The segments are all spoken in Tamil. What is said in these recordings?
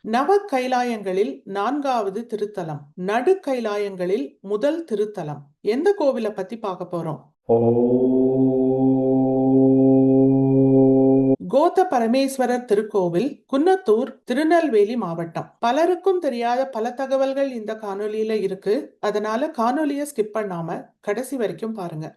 நவ கைலாயங்களில் 4வது திருத்தலம், நடு கைலாயங்களில் முதல் திருத்தலம். எந்த கோவிலை பத்தி பார்க்க போறோம்? கோத பரமேஸ்வரர் திருக்கோவில், குன்னத்தூர், திருநெல்வேலி மாவட்டம். பலருக்கும் தெரியாத பல தகவல்கள் இந்த காணொலியில இருக்கு. அதனால காணொலியை ஸ்கிப் பண்ணாம கடைசி வரைக்கும் பாருங்க.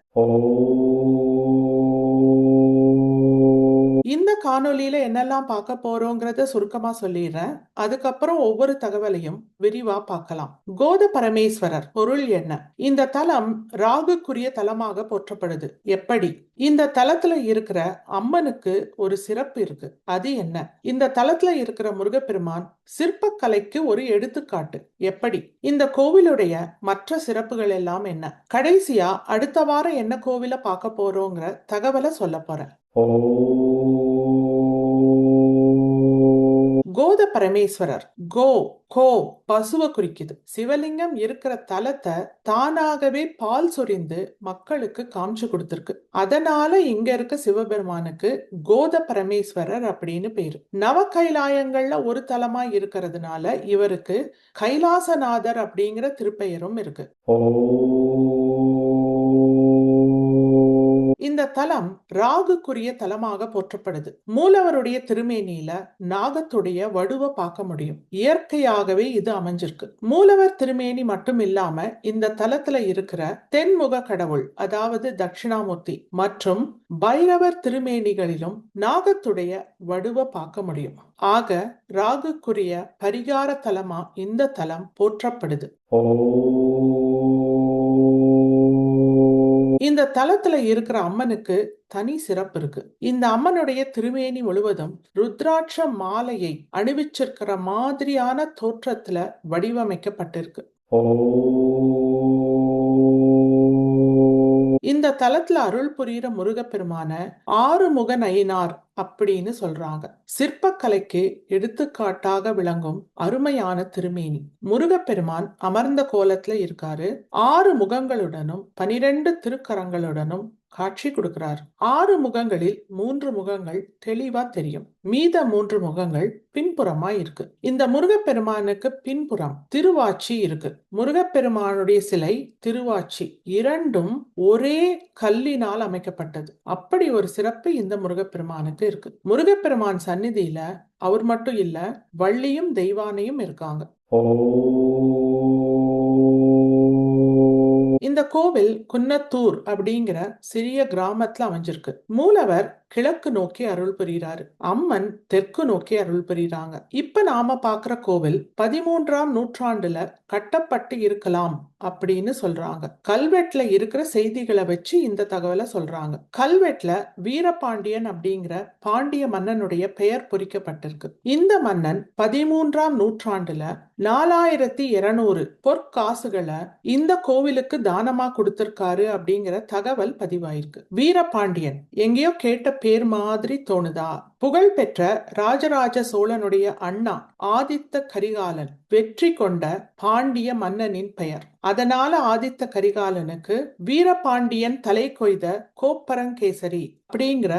இந்த காணொலியில என்னெல்லாம் பார்க்க போறோங்கிறத சுருக்கமா சொல்லிடுறேன். அதுக்கப்புறம் ஒவ்வொரு தகவலையும் விரிவா பார்க்கலாம். கோத பரமேஸ்வரர் பொருள் என்ன? இந்த தலம் ராகுக்குரிய தலமாக போற்றப்படுது. எப்படி? இந்த தலத்துல இருக்கிற அம்மனுக்கு ஒரு சிறப்பு இருக்கு. அது என்ன? இந்த தலத்துல இருக்கிற முருகப்பெருமான் சிற்பக்கலைக்கு ஒரு எடுத்துக்காட்டு. எப்படி? இந்த கோவிலுடைய மற்ற சிறப்புகள் எல்லாம் என்ன? கடைசியா அடுத்த வாரம் என்ன கோவில பார்க்க போறோங்கிற தகவலை சொல்ல போறேன். கோத பரமேஸ்வரர், கோ பசுவை குறிக்குது. சிவலிங்கம் இருக்கிற தலத்தை தானாகவே பால் சொரிந்து மக்களுக்கு காமிச்சு கொடுத்திருக்கு. அதனால இங்க இருக்க சிவபெருமானுக்கு கோத பரமேஸ்வரர் அப்படின்னு பேரு. நவ கைலாயங்கள்ல ஒரு தலமா இருக்கிறதுனால இவருக்கு கைலாசநாதர் அப்படிங்கிற திருப்பெயரும் இருக்கு. இந்த தலம் ராகுக்குரிய தலமாக போற்றப்படுது. மூலவருடைய திருமேனியில நாகத்துடைய வடுவை பார்க்க முடியும். இயற்கையாகவே இது அமைஞ்சிருக்கு. மூலவர் திருமேனி மட்டும் இல்லாம இந்த தலத்துல இருக்கிற தென்முக கடவுள், அதாவது தட்சிணாமூர்த்தி மற்றும் பைரவர் திருமேனிகளிலும் நாகத்துடைய வடுவை பார்க்க முடியும். ஆக ராகுக்குரிய பரிகார தலமா இந்த தலம் போற்றப்படுது. இந்த தலத்துல இருக்கிற அம்மனுக்கு தனி சிறப்பு இருக்கு. இந்த அம்மனுடைய திருமேனி முழுவதும் ருத்ராட்ச மாலையை அணிவிச்சிருக்கிற மாதிரியான தோற்றத்துல வடிவமைக்கப்பட்டிருக்கு. இந்த தலத்துல அருள் புரிகிற முருகப்பெருமான ஆறுமுக நயினார் அப்படின்னு சொல்றாங்க. சிற்பக்கலைக்கு எடுத்துக்காட்டாக விளங்கும் அருமையான திருமேனி. முருகப்பெருமான் அமர்ந்த கோலத்துல இருக்காரு. 6 முகங்களுடனும் 12 திருக்கரங்களுடனும் காட்சி கொடுக்கிறார். 6 முகங்களில் 3 முகங்கள் தெளிவா தெரியும். மீத 3 முகங்கள் பின்புறமா இருக்கு. இந்த முருகப்பெருமானுக்கு பின்புறம் திருவாச்சி இருக்கு. முருகப்பெருமானுடைய சிலை திருவாச்சி இரண்டும் ஒரே கல்லினால் அமைக்கப்பட்டது. அப்படி ஒரு சிறப்பு இந்த முருகப்பெருமானுக்கு இருக்கு. முருகப்பெருமான் சந்நிதியில அவர் மட்டும் இல்ல, வள்ளியும் தெய்வானையும் இருக்காங்க. இந்த கோவில் குன்னத்தூர் அப்படிங்கிற சிறிய கிராமத்துல அமைஞ்சிருக்கு. மூலவர் கிழக்கு நோக்கி அருள் புரிகிறாரு. அம்மன் தெற்கு நோக்கி அருள் புரிகிறாங்க. இப்ப நாம பாக்குற கோவில் 13ஆம் நூற்றாண்டுல கட்டப்பட்டு இருக்கலாம் அப்படின்னு சொல்றாங்க. கல்வெட்டுல இருக்கிற செய்திகளை வச்சு இந்த தகவலை சொல்றாங்க. கல்வெட்டுல வீரபாண்டியன் அப்படிங்கிற பாண்டிய மன்னனுடைய பெயர் பொறிக்கப்பட்டிருக்கு. இந்த மன்னன் 13ஆம் நூற்றாண்டுல 4200 பொற்காசுகளை இந்த கோவிலுக்கு தானமா கொடுத்திருக்காரு அப்படிங்கிற தகவல் பதிவாயிருக்கு. வீரபாண்டியன் எங்கேயோ கேட்ட பேர் மாதிரி தோணுதா? புகழ்பெற்ற ராஜராஜ சோழனுடைய அண்ணா ஆதித்த கரிகாலன் வெற்றி கொண்ட பாண்டிய மன்னனின் பெயர். அதனால ஆதித்த கரிகாலனுக்கு வீரபாண்டியன் தலை கொய்த கோப்பரங்கேசரி அப்படிங்கிற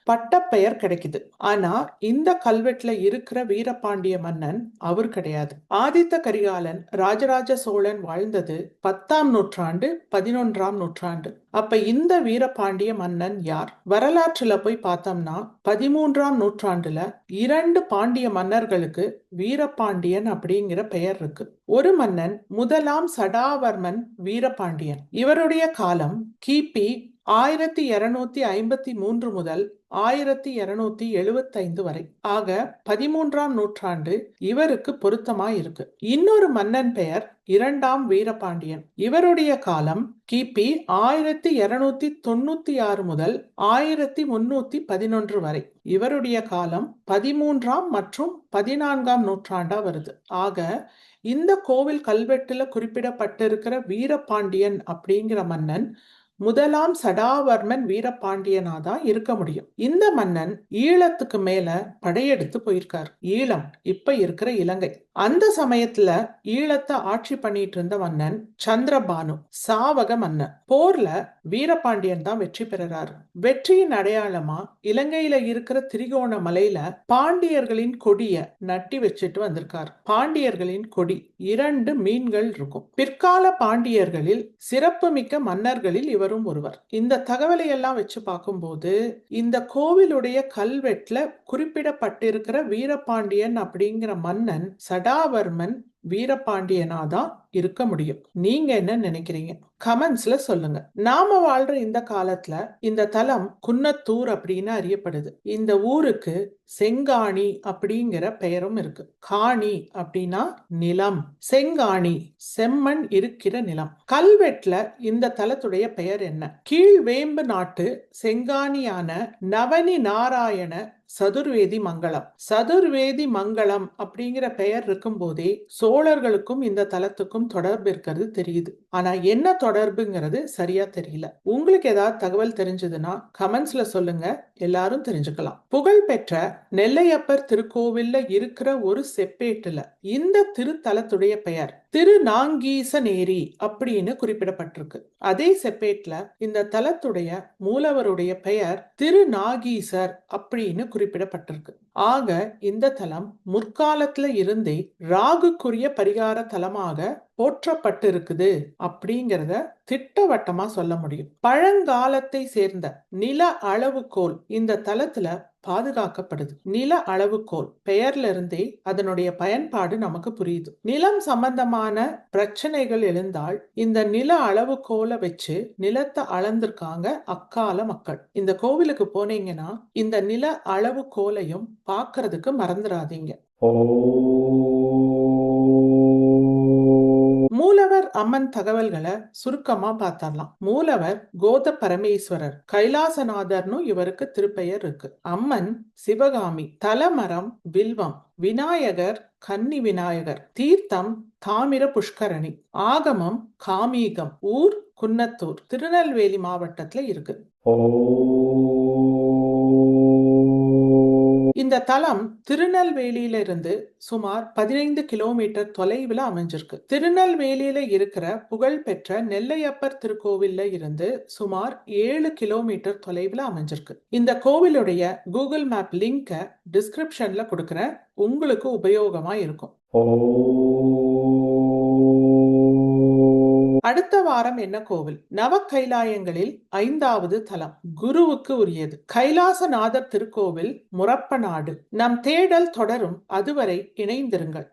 பட்டப்பெயர் கிடைக்குது. ஆனா இந்த கல்வெட்டுல இருக்கிற வீரபாண்டிய மன்னன் அவர் கிடையாது. ஆதித்த கரிகாலன் ராஜராஜ சோழன் வாழ்ந்தது 10ஆம் நூற்றாண்டு 11ஆம் நூற்றாண்டு. அப்ப இந்த வீரபாண்டிய மன்னன் யார்? வரலாற்றுல போய் பார்த்தோம்னா 13ஆம் நூற்றாண்டுல 2 பாண்டிய மன்னர்களுக்கு வீரபாண்டியன் அப்படிங்கிற பெயர் இருக்கு. ஒரு மன்னன் முதலாம் சடாவர்மன் வீரபாண்டியன். இவருடைய காலம் கிபி 1253 முதல் 1275 வரை. ஆக 13ஆம் நூற்றாண்டு இவருக்கு பொருத்தமா இருக்கு. இன்னொரு மன்னன் பெயர் 2ஆம் வீரபாண்டியன். இவருடைய காலம் கிபி 1296 முதல் 1311 வரை. இவருடைய காலம் 13ஆம் மற்றும் 14ஆம் நூற்றாண்டா வருது. ஆக இந்த கோவில் கல்வெட்டுல குறிப்பிடப்பட்டிருக்கிற வீரபாண்டியன் அப்படிங்கிற மன்னன் முதலாம் சடாவர்மன் வீரபாண்டியனா தான் இருக்க முடியும். இந்த மன்னன் ஈழத்துக்கு மேல படையெடுத்து போயிருக்காரு. ஈழம் இப்ப இருக்கிற இலங்கை. அந்த சமயத்துல ஈழத்தை ஆட்சி பண்ணிட்டு இருந்த மன்னன் சந்திரபானு, சாவக மன்னன். போர்ல வீரபாண்டியன் தான் வெற்றி பெறாரு. வெற்றியின் அடையாளமா இலங்கையில இருக்கிற திரிகோணமலையில பாண்டியர்களின் கொடிய நட்டி வச்சுட்டு வந்திருக்காரு. பாண்டியர்களின் கொடி 2 மீன்கள் இருக்கும். பிற்கால பாண்டியர்களில் சிறப்புமிக்க மன்னர்களில் இவரும் ஒருவர். இந்த தகவலை எல்லாம் வச்சு பார்க்கும்போது இந்த கோவிலுடைய கல்வெட்டுல குறிப்பிடப்பட்டிருக்கிற வீரபாண்டியன் அப்படிங்கிற மன்னன் சடாவர்மன் வீரபாண்டியனாதான் இருக்க முடியும். நீங்க என்ன நினைக்கிறீங்க? கமெண்ட்ஸ்ல சொல்லுங்க. நாம வாழ்ற இந்த காலத்துல இந்த தலம் குன்னத்தூர் அப்படின்னு அறியப்படுது. இந்த ஊருக்கு செங்காணி அப்படிங்கிற பெயரும் இருக்கு. காணி அப்படின்னா நிலம், செங்காணி செம்மண் இருக்கிற நிலம். கல்வெட்டுல இந்த தலத்துடைய பெயர் என்ன? கீழ்வேம்பு நாட்டு செங்காணியான நவனி நாராயண சதுர்வேதி மங்கலம். சதுர்வேதி மங்கலம் அப்படிங்கிற பெயர் இருக்கும் போதே சோழர்களுக்கும் இந்த தலத்துக்கும் தொடர்பு இருக்கிறது தெரியுது. ஆனா என்ன தொடர்புங்கிறது சரியா தெரியல. உங்களுக்கு ஏதாவது தகவல் தெரிஞ்சதுன்னா கமெண்ட்ஸ்ல சொல்லுங்க, எல்லாரும் தெரிஞ்சுக்கலாம். புகழ்பெற்ற நெல்லையப்பர் திருக்கோவில்ல இருக்கிற ஒரு செப்பேட்டுல இந்த திருத்தலத்துடைய பெயர் திருநாங்கீசநேரி அப்படின்னு குறிப்பிடப்பட்டிருக்கு. அதே செப்பேட்ல இந்த தலத்துடைய மூலவருடைய பெயர் திருநாகீசர் அப்படின்னு குறிப்பிடப்பட்டிருக்கு. ஆக இந்த தலம் முற்காலத்துல இருந்தே ராகுக்குரிய பரிகார தலமாக போற்றப்பட்டிருக்குது அப்படிங்கிறத திட்டவட்டமா சொல்ல முடியும். பழங்காலத்தை சேர்ந்த நில அளவுகோல் இந்த தலத்துல பாதுகாக்கப்படுது. நில அளவுகோல் பெயர்ல இருந்தே அதனுடைய பயன்பாடு நமக்கு புரியுது. நிலம் சம்பந்தமான பிரச்சனைகள் எழுந்தால் இந்த நில அளவுகோலை வச்சு நிலத்தை அளந்திருக்காங்க அக்கால மக்கள். இந்த கோவிலுக்கு போனீங்கன்னா இந்த நில அளவுகோலையும் பார்க்கிறதுக்கு மறந்துடாதீங்க. மூலவர் அம்மன் தகவல்களை சுருக்கமா பார்த்தரலாம். மூலவர் கோத பரமேஸ்வரர், கைலாசநாதர்னு இவருக்கு திருப்பெயர் இருக்கு. அம்மன் சிவகாமி, தலமரம் வில்வம், விநாயகர் கன்னி விநாயகர், தீர்த்தம் தாமிர புஷ்கரணி, ஆகமம் காமீகம், ஊர் குன்னத்தூர், திருநெல்வேலி மாவட்டத்துல இருக்கு. இந்த தலம் திருநெல்வேலியிலிருந்து சுமார் 15 கிலோமீட்டர் தொலைவில் அமைஞ்சிருக்கு. திருநெல்வேலியில இருக்கிற புகழ்பெற்ற நெல்லையப்பர் திருக்கோவில்ல இருந்து சுமார் 7 கிலோமீட்டர் தொலைவில் அமைஞ்சிருக்கு. இந்த கோவிலுடைய கூகுள் மேப் லிங்க டிஸ்கிரிப்ஷன்ல கொடுக்கிறேன், உங்களுக்கு உபயோகமா இருக்கும். அடுத்த வாரம் என்ன கோவில்? நவ கைலாயங்களில் 5வது தலம், குருவுக்கு உரியது. கைலாசநாதர் திருக்கோவில், முரப்பநாடு. நம் தேடல் தொடரும். அதுவரை இணைந்திருங்கள்.